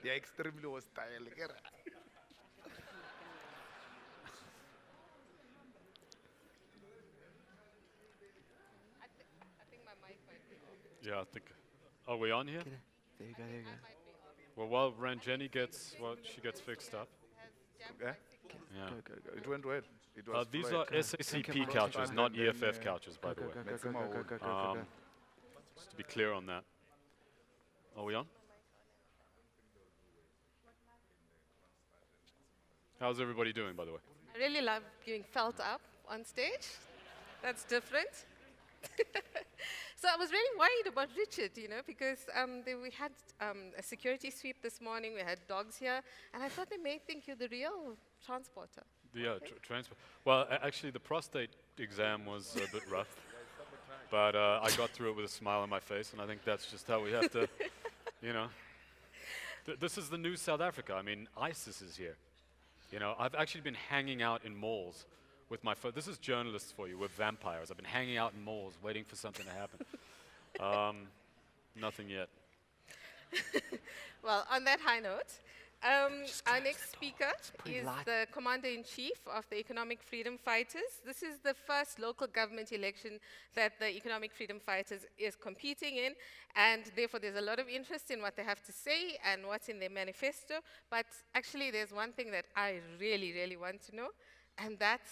They're extremely hostile. I think my mic might be off. Yeah, I think. Are we on here? Get it. There you I go, there think you I go. might be off. Well, while I think Ranjeni gets, this well, she gets fixed up. has jammed Yeah? my signal. Yeah. Go, go, go. It went well. It was These fluent. are Go. Take your SACP mic, take your couches, mic. Prostate not and then EFF couches, by Go, the go, way. go, go, go, Maxima go, go, Wood. go, go, go, go. Just to be clear on that. Are we on? How's everybody doing, by the way? I really love being felt up on stage. That's different. So I was really worried about Richard, because we had a security sweep this morning. We had dogs here, and I thought they may think you're the real transporter. Yeah, transport. Well, actually, the prostate exam was a bit rough, but I got through it with a smile on my face, and I think that's just how we have to, you know. This is the new South Africa. I mean, ISIS is here. I've actually been hanging out in malls with my phone. This is journalists for you. We're vampires. I've been hanging out in malls waiting for something to happen. Nothing yet. Well, on that high note, our next speaker pretty is light. the Commander-in-Chief of the Economic Freedom Fighters. This is the first local government election that the Economic Freedom Fighters is competing in, and therefore there's a lot of interest in what they have to say and what's in their manifesto. But actually, there's one thing that I really, really want to know, and that's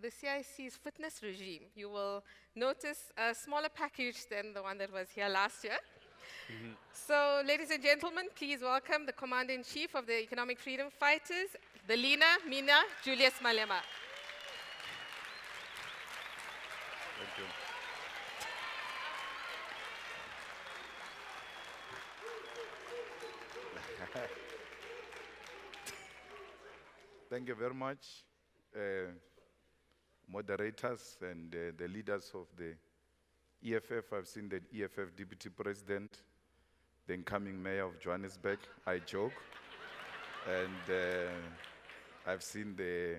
the CIC's fitness regime. You will notice a smaller package than the one that was here last year. So, ladies and gentlemen, please welcome the Commander-in-Chief of the Economic Freedom Fighters, the Lina, Mina, Julius Malema. Thank you. Thank you very much, moderators and the leaders of the EFF. I've seen the EFF Deputy President, the incoming Mayor of Johannesburg. I joke. And I've seen the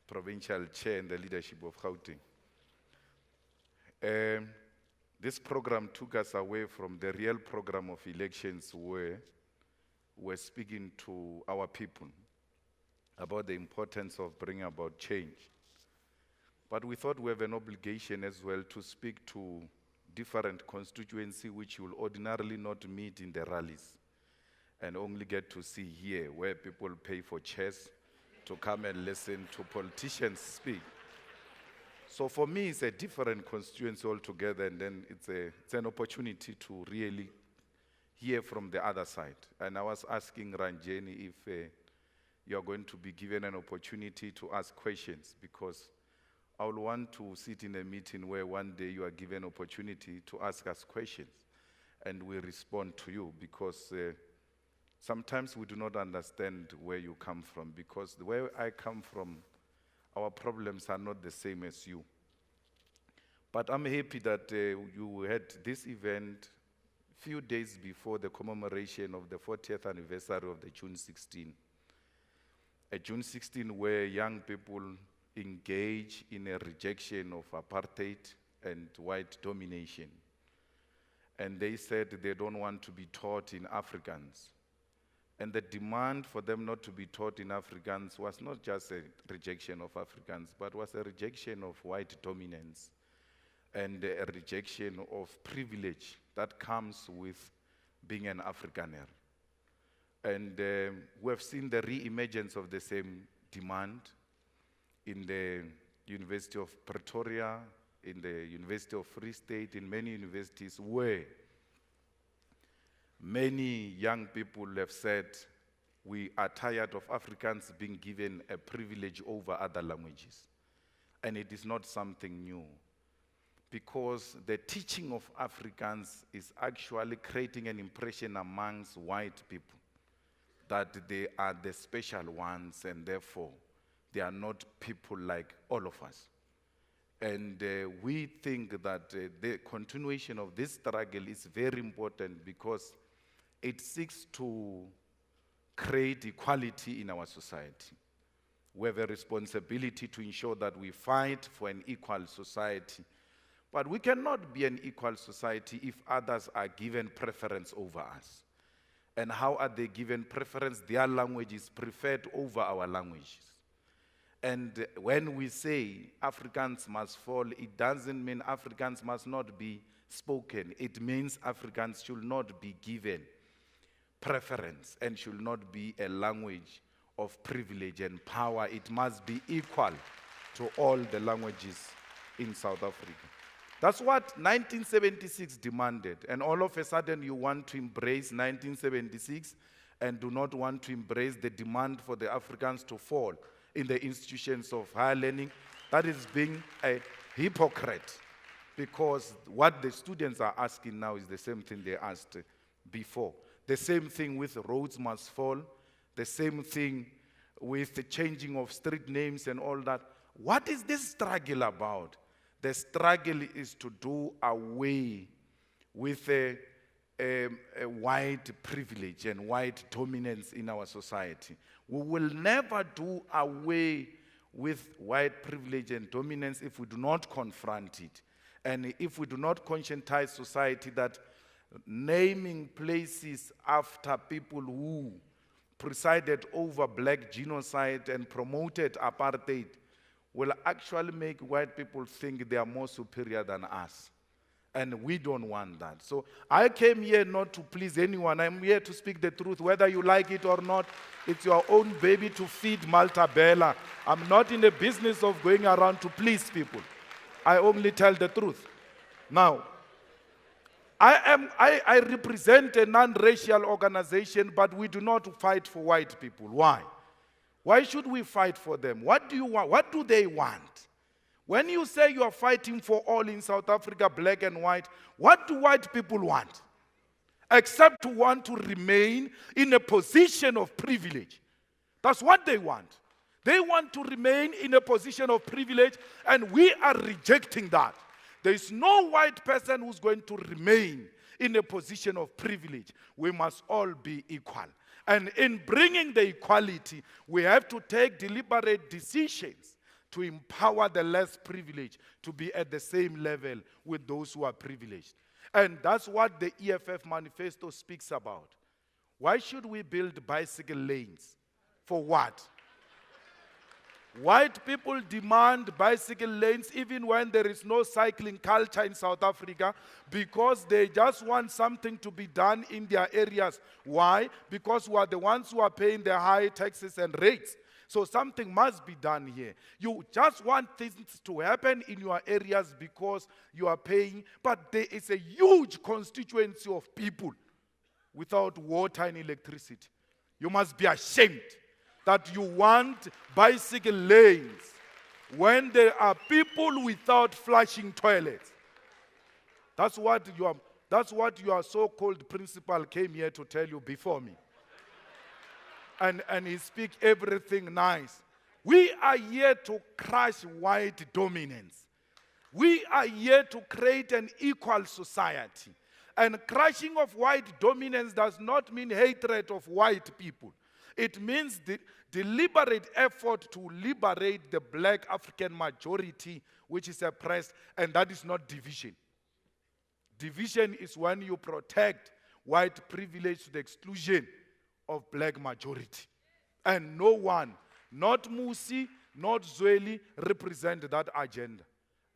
Provincial Chair and the leadership of Gauteng. This program took us away from the real program of elections where we're speaking to our people about the importance of bringing about change. But we thought we have an obligation as well to speak to different constituencies which you will ordinarily not meet in the rallies and only get to see here, where people pay for chairs to come and listen to politicians speak. So for me, it's a different constituency altogether, and then it's an opportunity to really hear from the other side. And I was asking Ranjeni if you are going to be given an opportunity to ask questions, because I will want to sit in a meeting where one day you are given opportunity to ask us questions and we respond to you, because sometimes we do not understand where you come from, because the way I come from, our problems are not the same as you. But I'm happy that you had this event few days before the commemoration of the 40th anniversary of the June 16. A June 16 where young people engage in a rejection of apartheid and white domination. And they said they don't want to be taught in Afrikaans. And the demand for them not to be taught in Afrikaans was not just a rejection of Afrikaans, but was a rejection of white dominance and a rejection of privilege that comes with being an Afrikaner. And we have seen the re-emergence of the same demand in the University of Pretoria, in the University of Free State, in many universities where many young people have said, we are tired of Africans being given a privilege over other languages. And it is not something new, because the teaching of Afrikaans is actually creating an impression amongst white people that they are the special ones, and therefore they are not people like all of us. And we think that the continuation of this struggle is very important, because it seeks to create equality in our society. We have a responsibility to ensure that we fight for an equal society. But we cannot be an equal society if others are given preference over us. And how are they given preference? Their language is preferred over our languages. And when we say Africans must fall, it doesn't mean Africans must not be spoken. It means Africans should not be given preference and should not be a language of privilege and power. It must be equal to all the languages in South Africa. That's what 1976 demanded. And all of a sudden you want to embrace 1976 and do not want to embrace the demand for the Africans to fall in the institutions of higher learning. That is being a hypocrite, because what the students are asking now is the same thing they asked before. The same thing with roads must fall, the same thing with the changing of street names and all that. What is this struggle about? The struggle is to do away with a white privilege and white dominance in our society. We will never do away with white privilege and dominance if we do not confront it. And if we do not conscientize society that naming places after people who presided over black genocide and promoted apartheid will actually make white people think they are more superior than us. And we don't want that. So I came here not to please anyone. I'm here to speak the truth, whether you like it or not. It's your own baby to feed, Malta Bella. I'm not in the business of going around to please people. I only tell the truth. Now, I represent a non-racial organization, but we do not fight for white people. Why? Why should we fight for them? What do you want? What do they want? When you say you are fighting for all in South Africa, black and white, what do white people want? Except to want to remain in a position of privilege. That's what they want. They want to remain in a position of privilege, and we are rejecting that. There is no white person who's going to remain in a position of privilege. We must all be equal. And in bringing the equality, we have to take deliberate decisions to empower the less privileged to be at the same level with those who are privileged. And that's what the EFF manifesto speaks about. Why should we build bicycle lanes? For what? White people demand bicycle lanes even when there is no cycling culture in South Africa, because they just want something to be done in their areas. Why? Because we are the ones who are paying the high taxes and rates. So something must be done here. You just want things to happen in your areas because you are paying, but there is a huge constituency of people without water and electricity. You must be ashamed that you want bicycle lanes when there are people without flushing toilets. That's what your so-called principal came here to tell you before me. And he speaks everything nice. We are here to crush white dominance. We are here to create an equal society. And crushing of white dominance does not mean hatred of white people. It means the deliberate effort to liberate the black African majority, which is oppressed, and that is not division. Division is when you protect white privilege to the exclusion of black majority. And no one, not Musi, not Zweli, represent that agenda.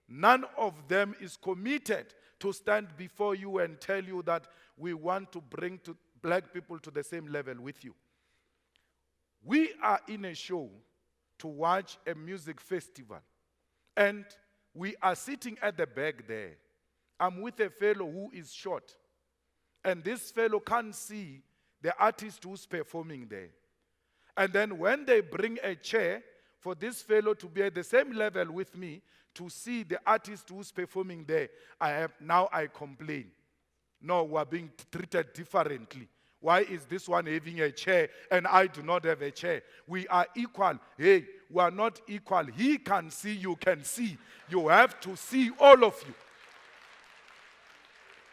None of them is committed to stand before you and tell you that we want to bring black people to the same level with you. We are in a show to watch a music festival, and we are sitting at the back there. I'm with a fellow who is short, and this fellow can't see the artist who's performing there. And then when they bring a chair for this fellow to be at the same level with me to see the artist who's performing there, I complain. No, we're being treated differently. Why is this one having a chair and I do not have a chair? We are equal. Hey, we are not equal. He can see, you can see. You have to see, all of you.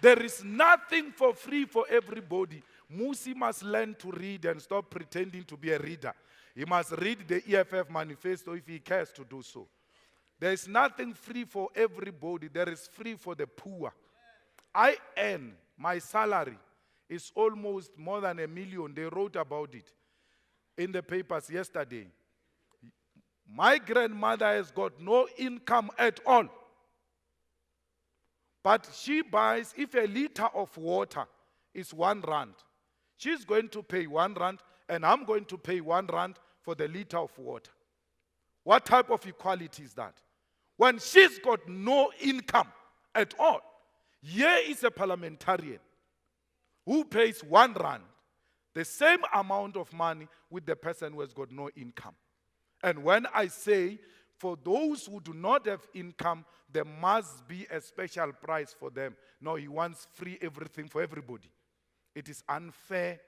There is nothing for free for everybody. Musi must learn to read and stop pretending to be a reader. He must read the EFF manifesto if he cares to do so. There is nothing free for everybody. There is free for the poor. I earn my salary is almost more than 1 million. They wrote about it in the papers yesterday. My grandmother has got no income at all. But she buys, if a liter of water is 1 rand, she's going to pay 1 rand, and I'm going to pay 1 rand for the liter of water. What type of equality is that? When she's got no income at all. Here is a parliamentarian who pays 1 rand, the same amount of money with the person who has got no income. And when I say, for those who do not have income, there must be a special price for them. No, he wants free everything for everybody. It is unfair.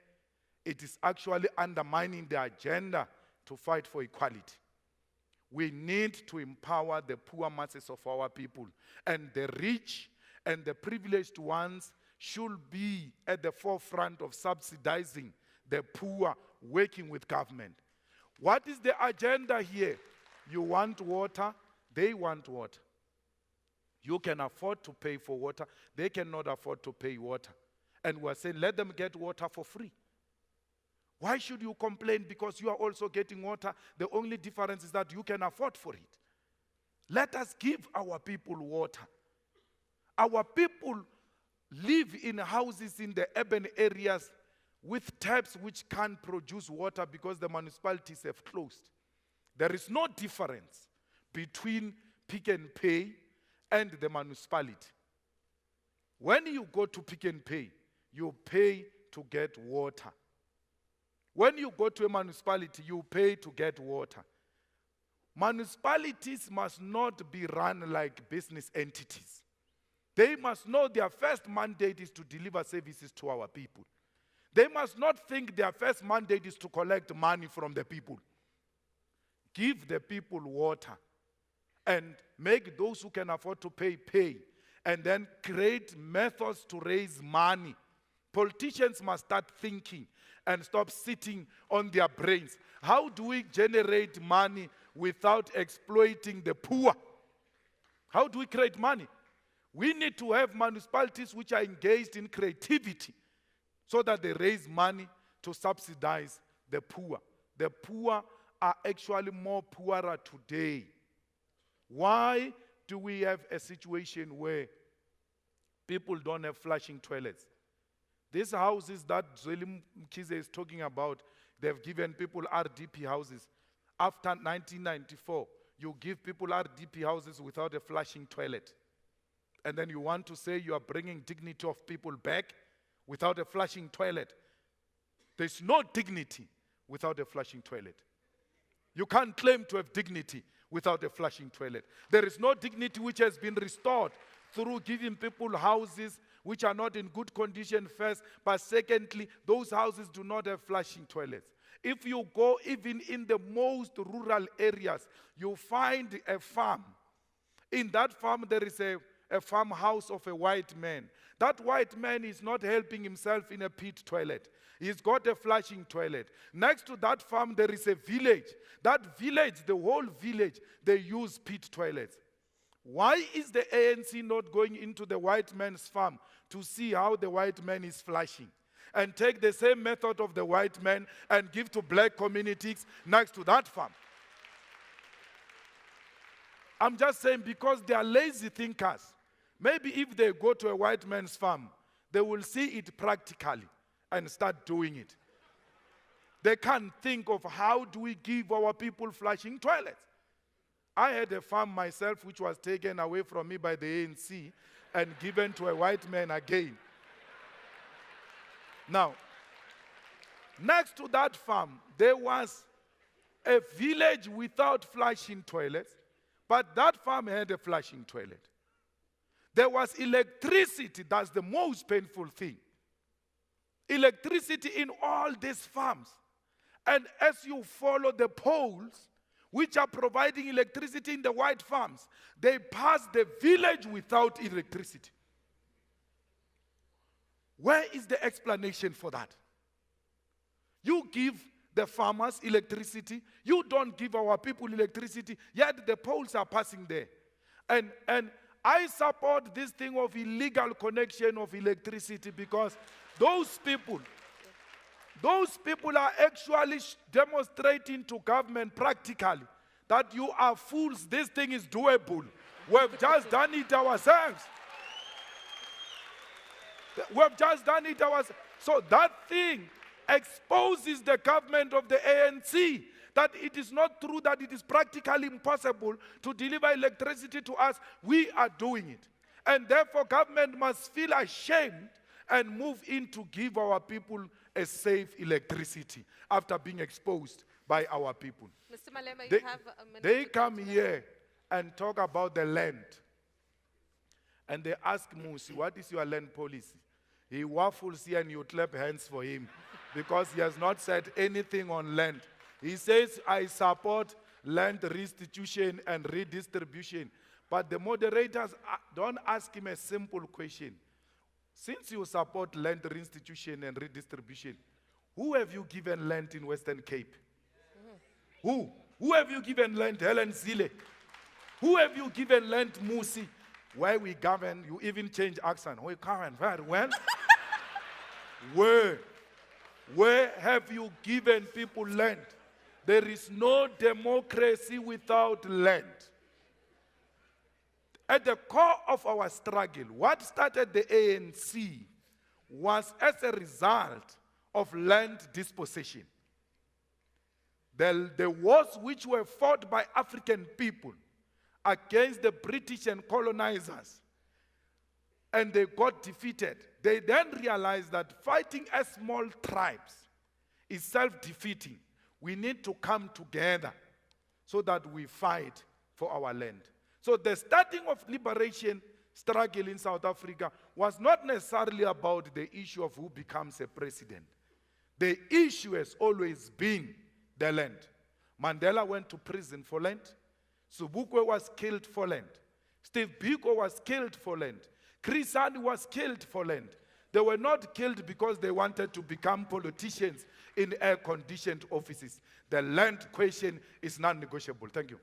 It is actually undermining the agenda to fight for equality. We need to empower the poor masses of our people. And the rich and the privileged ones should be at the forefront of subsidizing the poor, working with government. What is the agenda here? You want water, they want water. You can afford to pay for water, they cannot afford to pay water. And we're saying, let them get water for free. Why should you complain because you are also getting water? The only difference is that you can afford for it. Let us give our people water. Our people live in houses in the urban areas with taps which can't produce water because the municipalities have closed. There is no difference between Pick n Pay and the municipality. When you go to Pick n Pay, you pay to get water. When you go to a municipality, you pay to get water. Municipalities must not be run like business entities. They must know their first mandate is to deliver services to our people. They must not think their first mandate is to collect money from the people. Give the people water and make those who can afford to pay, pay. And then create methods to raise money. Politicians must start thinking and stop sitting on their brains. How do we generate money without exploiting the poor? How do we create money? We need to have municipalities which are engaged in creativity so that they raise money to subsidize the poor. The poor are actually more poorer today. Why do we have a situation where people don't have flushing toilets? These houses that Zweli Mkhize is talking about, they've given people RDP houses. After 1994, you give people RDP houses without a flushing toilet. And then you want to say you are bringing dignity of people back without a flushing toilet. There's no dignity without a flushing toilet. You can't claim to have dignity without a flushing toilet. There is no dignity which has been restored through giving people houses which are not in good condition first, but secondly, those houses do not have flushing toilets. If you go even in the most rural areas, you find a farm. In that farm, there is a farmhouse of a white man. That white man is not helping himself in a pit toilet. He's got a flushing toilet. Next to that farm, there is a village. That village, the whole village, they use pit toilets. Why is the ANC not going into the white man's farm to see how the white man is flushing? And take the same method of the white man and give to black communities next to that farm. I'm just saying because they are lazy thinkers. Maybe if they go to a white man's farm, they will see it practically and start doing it. They can't think of how do we give our people flushing toilets. I had a farm myself which was taken away from me by the ANC and given to a white man again. Now, next to that farm, there was a village without flushing toilets, but that farm had a flushing toilet. There was electricity, that's the most painful thing. Electricity in all these farms. And as you follow the poles, which are providing electricity in the white farms, they pass the village without electricity. Where is the explanation for that? You give the farmers electricity, you don't give our people electricity, yet the poles are passing there. And I support this thing of illegal connection of electricity because Those people are actually demonstrating to government practically that you are fools, this thing is doable. We've just done it ourselves. We've just done it ourselves. So that thing exposes the government of the ANC that it is not true, that it is practically impossible to deliver electricity to us. We are doing it. And therefore, government must feel ashamed and move in to give our people a safe electricity after being exposed by our people. Mr. Malema, you have a minute. They come here and talk about the land. And they ask Musi, what is your land policy? He waffles here and you clap hands for him because he has not said anything on land. He says, I support land restitution and redistribution. But the moderators don't ask him a simple question. Since you support land restitution and redistribution, who have you given land in Western Cape? Who? Who have you given land? Helen Zille. Who have you given land? Musi. Why we govern, you even change accent. We govern very well. Where have you given people land? There is no democracy without land. At the core of our struggle, what started the ANC was as a result of land dispossession. The wars which were fought by African people against the British and colonizers, and they got defeated. They then realized that fighting as small tribes is self-defeating. We need to come together so that we fight for our land. So the starting of liberation struggle in South Africa was not necessarily about the issue of who becomes a president. The issue has always been the land. Mandela went to prison for land. Sobukwe was killed for land. Steve Biko was killed for land. Chris Hani was killed for land. They were not killed because they wanted to become politicians in air-conditioned offices. The land question is non-negotiable. Thank you.